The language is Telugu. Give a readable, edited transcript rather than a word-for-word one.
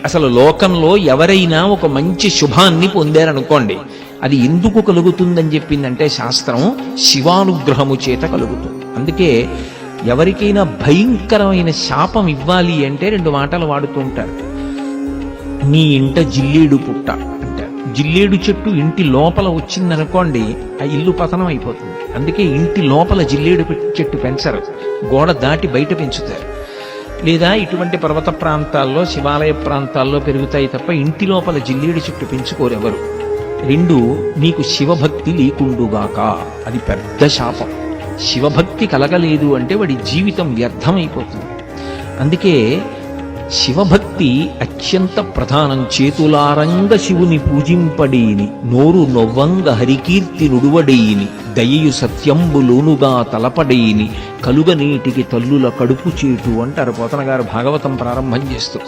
అసలు లోకంలో ఎవరైనా ఒక మంచి శుభాన్ని పొందారనుకోండి, అది ఎందుకు కలుగుతుందని చెప్పిందంటే శాస్త్రం, శివానుగ్రహము చేత కలుగుతుంది. అందుకే ఎవరికైనా భయంకరమైన శాపం ఇవ్వాలి అంటే రెండు మాటలు వాడుతూ ఉంటారు. నీ ఇంట జిల్లేడు పుట్ట అంటారు. జిల్లేడు చెట్టు ఇంటి లోపల వచ్చిందనుకోండి, ఆ ఇల్లు పతనం అయిపోతుంది. అందుకే ఇంటి లోపల జిల్లేడు చెట్టు పెంచరు, గోడ దాటి బయట పెంచుతారు. లేదా ఇటువంటి పర్వత ప్రాంతాల్లో, శివాలయ ప్రాంతాల్లో పెరుగుతాయి తప్ప ఇంటి లోపల జిల్లేడు చెట్టు పెంచుకోరెవరు. రెండు, నీకు శివభక్తి లేకుండుగాక, అది పెద్ద శాపం. శివభక్తి కలగలేదు అంటే వాడి జీవితం వ్యర్థమైపోతుంది. అందుకే శివభక్తి అత్యంత ప్రధానం. చేతులారంగ శివుని పూజింపడేని, నోరు నొవ్వంగ హరికీర్తి నుడువడేయిని, దయయు సత్యంబులోనుగా తలపడేయిని, కలుగనీటికి తల్లుల కడుపు చేటు అంటారు పోతన గారు భాగవతం ప్రారంభం చేస్తూ.